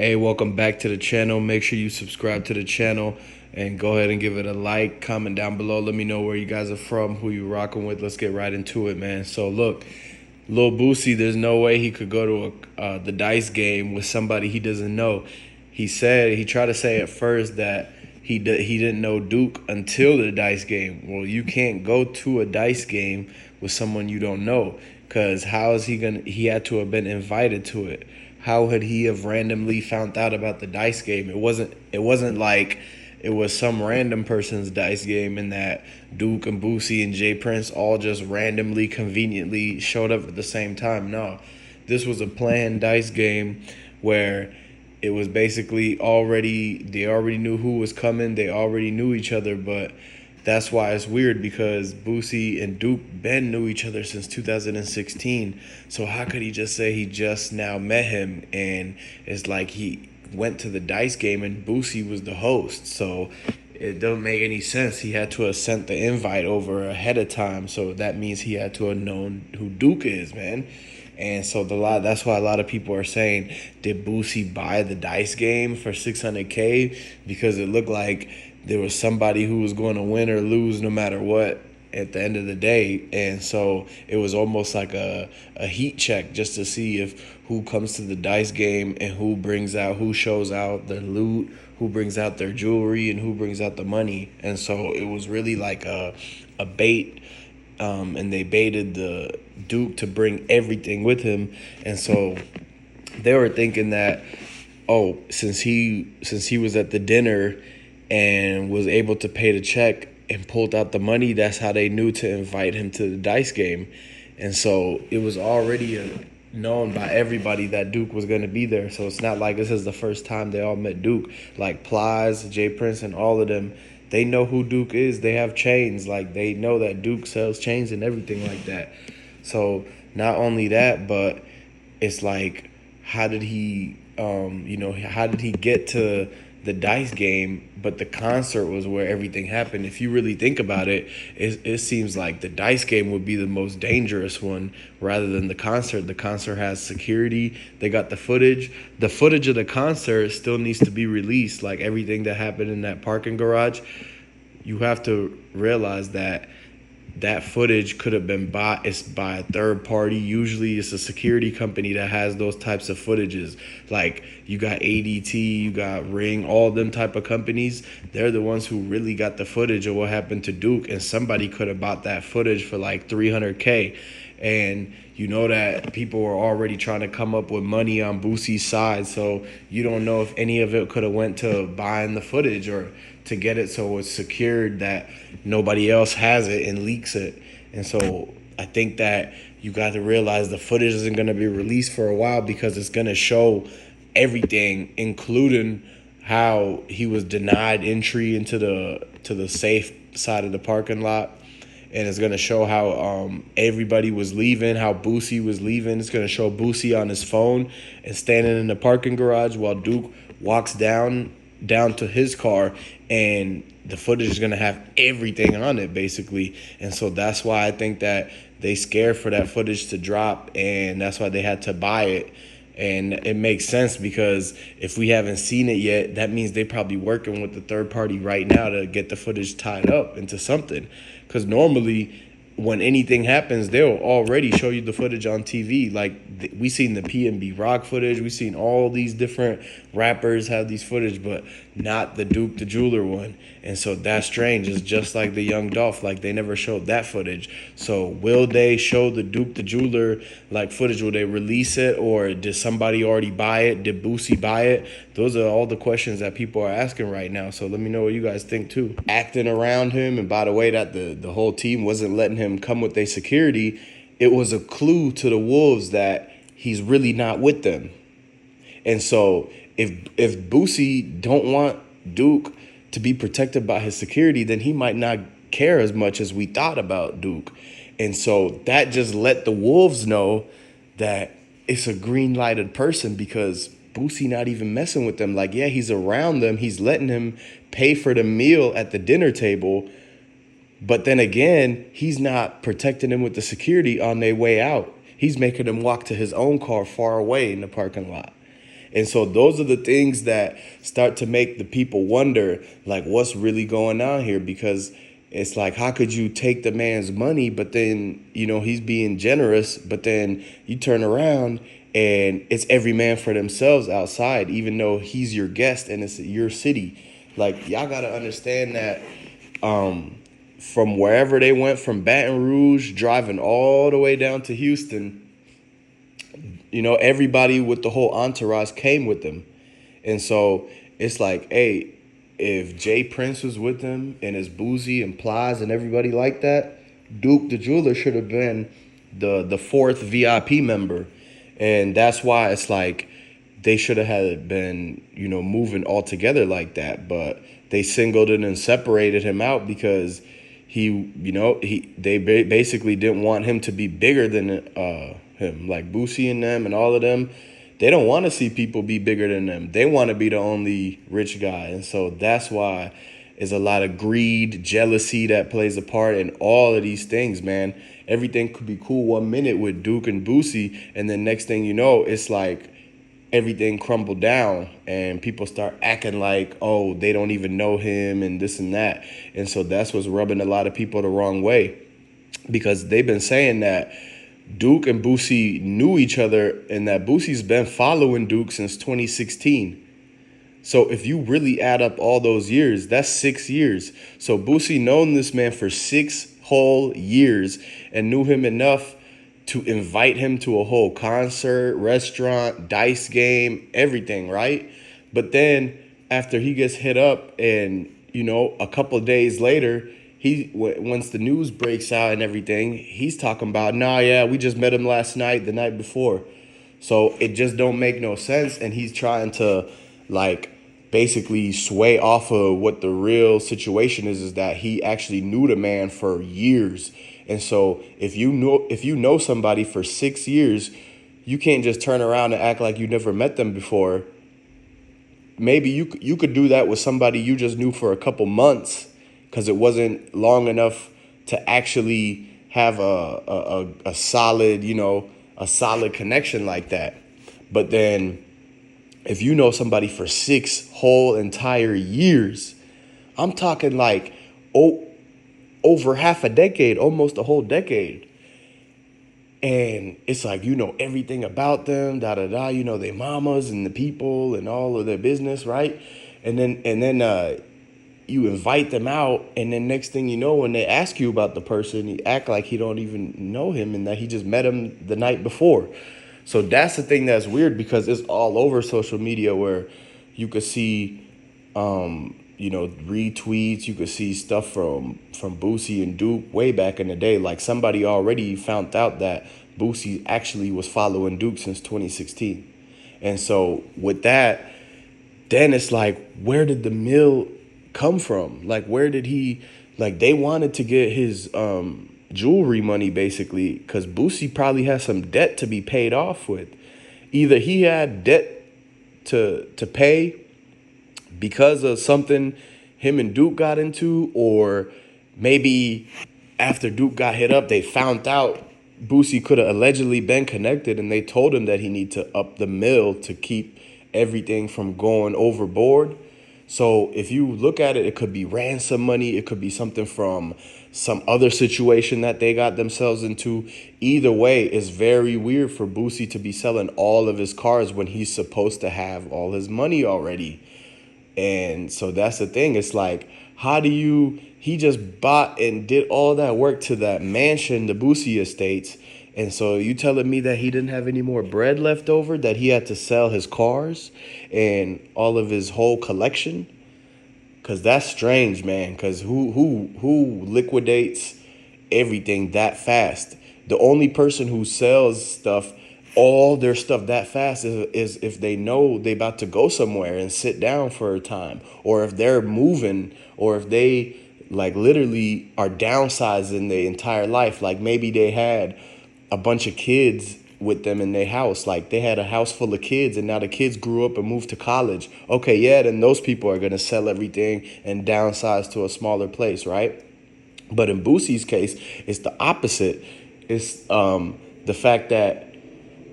Hey, welcome back to the channel. Make sure you subscribe to the channel and go ahead and give it a like. Comment down below. Let me know where you guys are from, who you rocking with. Let's get right into it, man. So look, Lil Boosie, there's no way he could go to the dice game with somebody he doesn't know. He tried to say at first that he didn't know Duke until the dice game. Well, you can't go to a dice game with someone you don't know, because how is he gonna? He had to have been invited to it. How would he have randomly found out about the dice game? It wasn't like it was some random person's dice game and that Duke and Boosie and Jay Prince all just randomly, conveniently showed up at the same time. No, this was a planned dice game where it was basically they already knew who was coming. They already knew each other, but that's why it's weird, because Boosie and Duke Ben knew each other since 2016. So how could he just say he just now met him? And it's like he went to the dice game and Boosie was the host. So it doesn't make any sense. He had to have sent the invite over ahead of time. So that means he had to have known who Duke is, man. And so that's why a lot of people are saying, did Boosie buy the dice game for $600K? Because it looked like there was somebody who was going to win or lose no matter what at the end of the day. And so it was almost like a heat check just to see if who comes to the dice game and who shows out their loot, who brings out their jewelry, and who brings out the money. And so it was really like a bait. And they baited the Duke to bring everything with him. And so they were thinking that, oh, since he was at the dinner and was able to pay the check and pulled out the money, that's how they knew to invite him to the dice game. And so it was already known by everybody that Duke was going to be there. So it's not like this is the first time they all met Duke. Like Plies, Jay Prince, and all of them, they know who Duke is. They have chains. Like, they know that Duke sells chains and everything like that. So not only that, but it's like, how did he get to the dice game, but the concert was where everything happened? If you really think about it, it seems like the dice game would be the most dangerous one rather than the concert. The concert has security. They got the footage. The footage of the concert still needs to be released, like everything that happened in that parking garage. You have to realize that footage could have been bought. It's by a third party. Usually it's a security company that has those types of footages. Like, you got ADT, you got Ring, all them type of companies. They're the ones who really got the footage of what happened to Duke, and somebody could have bought that footage for like $300K. And you know that people were already trying to come up with money on Boosie's side, so you don't know if any of it could have went to buying the footage or to get it so it's secured that nobody else has it and leaks it. And so I think that you got to realize the footage isn't going to be released for a while, because it's going to show everything, including how he was denied entry into the safe side of the parking lot. And it's going to show how everybody was leaving, how Boosie was leaving. It's going to show Boosie on his phone and standing in the parking garage while Duke walks down to his car, and the footage is going to have everything on it, basically. And so that's why I think that they scared for that footage to drop, and that's why they had to buy it. And it makes sense, because if we haven't seen it yet, that means they probably working with the third party right now to get the footage tied up into something. Because normally when anything happens, they'll already show you the footage on TV. Like, we seen the PNB Rock footage. We seen all these different rappers have these footage, but not the Duke the Jeweler one. And so that's strange. It's just like the Young Dolph. Like, they never showed that footage. So will they show the Duke the Jeweler like footage? Will they release it, or did somebody already buy it? Did Boosie buy it? Those are all the questions that people are asking right now. So let me know what you guys think too. Acting around him, and by the way, that the whole team wasn't letting him come with their security, it was a clue to the Wolves that he's really not with them. And so if Boosie don't want Duke to be protected by his security, then he might not care as much as we thought about Duke. And so that just let the Wolves know that it's a green-lighted person, because Boosie not even messing with them. Like, yeah, he's around them. He's letting him pay for the meal at the dinner table. But then again, he's not protecting him with the security on their way out. He's making him walk to his own car far away in the parking lot. And so those are the things that start to make the people wonder, like, what's really going on here? Because it's like, how could you take the man's money, but then, he's being generous, but then you turn around and it's every man for themselves outside, even though he's your guest and it's your city. Like, y'all got to understand that from wherever they went, from Baton Rouge, driving all the way down to Houston, everybody with the whole entourage came with them. And so it's like, hey, if Jay Prince was with them and his Boosie and Plies and everybody like that, Duke the jeweler should have been the fourth VIP member. And that's why it's like they should have had been, moving all together like that. But they singled it and separated him out because they basically didn't want him to be bigger than him. Like Boosie and them and all of them, they don't want to see people be bigger than them. They want to be the only rich guy. And so that's why there's a lot of greed, jealousy that plays a part in all of these things, man. Everything could be cool 1 minute with Duke and Boosie, and then next thing you know, it's like everything crumbled down and people start acting like, oh, they don't even know him and this and that. And so that's what's rubbing a lot of people the wrong way, because they've been saying that Duke and Boosie knew each other and that Boosie's been following Duke since 2016. So if you really add up all those years, that's 6 years. So Boosie known this man for 6 whole years and knew him enough to invite him to a whole concert, restaurant, dice game, everything, right? But then after he gets hit up and, a couple of days later, once the news breaks out and everything, he's talking about, nah, yeah, we just met him last night, the night before. So it just don't make no sense. And he's trying to basically sway off of what the real situation is that he actually knew the man for years. And so if you know somebody for 6 years, you can't just turn around and act like you never met them before. Maybe you could do that with somebody you just knew for a couple months because it wasn't long enough to actually have a solid, a solid connection like that. But then if you know somebody for 6 whole entire years, I'm talking like over half a decade, almost a whole decade. And it's like, everything about them, their mamas and the people and all of their business, right? And then you invite them out, and then next thing you know, when they ask you about the person, you act like he don't even know him and that he just met him the night before. So that's the thing that's weird, because it's all over social media where you could see, retweets. You could see stuff from Boosie and Duke way back in the day. Like somebody already found out that Boosie actually was following Duke since 2016. And so with that, then it's like, where did the mill come from? Like, where did he, they wanted to get his jewelry money basically, because Boosie probably has some debt to be paid off with. Either he had debt to pay because of something him and Duke got into, or maybe after Duke got hit up, they found out Boosie could have allegedly been connected and they told him that he need to up the mill to keep everything from going overboard. So if you look at it, it could be ransom money. It could be something from some other situation that they got themselves into. Either way, it's very weird for Boosie to be selling all of his cars when he's supposed to have all his money already. And so that's the thing. It's like, he just bought and did all that work to that mansion, the Boosie Estates. And so you telling me that he didn't have any more bread left over, that he had to sell his cars and all of his whole collection? Because that's strange, man. Because who liquidates everything that fast? The only person who sells stuff, all their stuff that fast is if they know they about to go somewhere and sit down for a time, or if they're moving, or if they literally are downsizing their entire life. Like maybe they had a bunch of kids with them in their house. Like they had a house full of kids and now the kids grew up and moved to college. Okay, yeah, then those people are going to sell everything and downsize to a smaller place, right? But in Boosie's case, it's the opposite. It's the fact that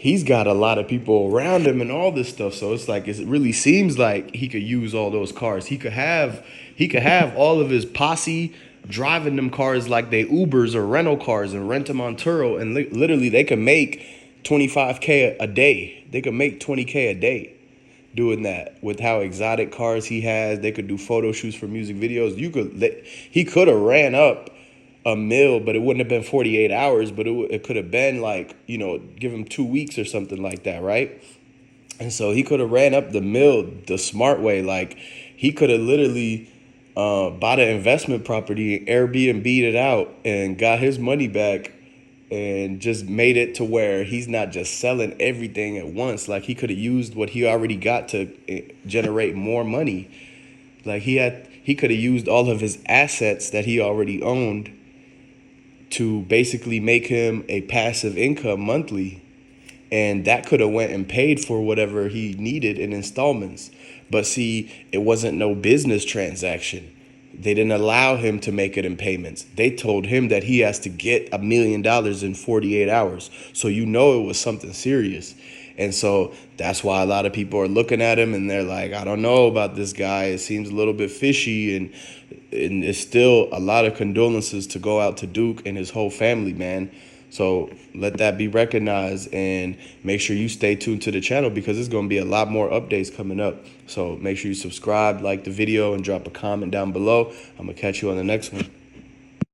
he's got a lot of people around him and all this stuff. So it's like, it really seems like he could use all those cars. He could have all of his posse driving them cars like they Ubers or rental cars and rent them on Turo. And literally they could make 25K a day. They could make 20K a day doing that with how exotic cars he has. They could do photo shoots for music videos. He could have ran up a mill, but it wouldn't have been 48 hours, but it could have been like, give him 2 weeks or something like that, right? And so he could have ran up the mill the smart way. Like, he could have literally bought an investment property, Airbnb'd it out, and got his money back, and just made it to where he's not just selling everything at once. Like, he could have used what he already got to generate more money. Like, he could have used all of his assets that he already owned to basically make him a passive income monthly. And that could have went and paid for whatever he needed in installments. But see, it wasn't no business transaction. They didn't allow him to make it in payments. They told him that he has to get $1 million in 48 hours. So it was something serious. And so that's why a lot of people are looking at him and they're like, I don't know about this guy. It seems a little bit fishy. And it's still a lot of condolences to go out to Duke and his whole family, man. So let that be recognized, and make sure you stay tuned to the channel because there's going to be a lot more updates coming up. So make sure you subscribe, like the video, and drop a comment down below. I'm going to catch you on the next one.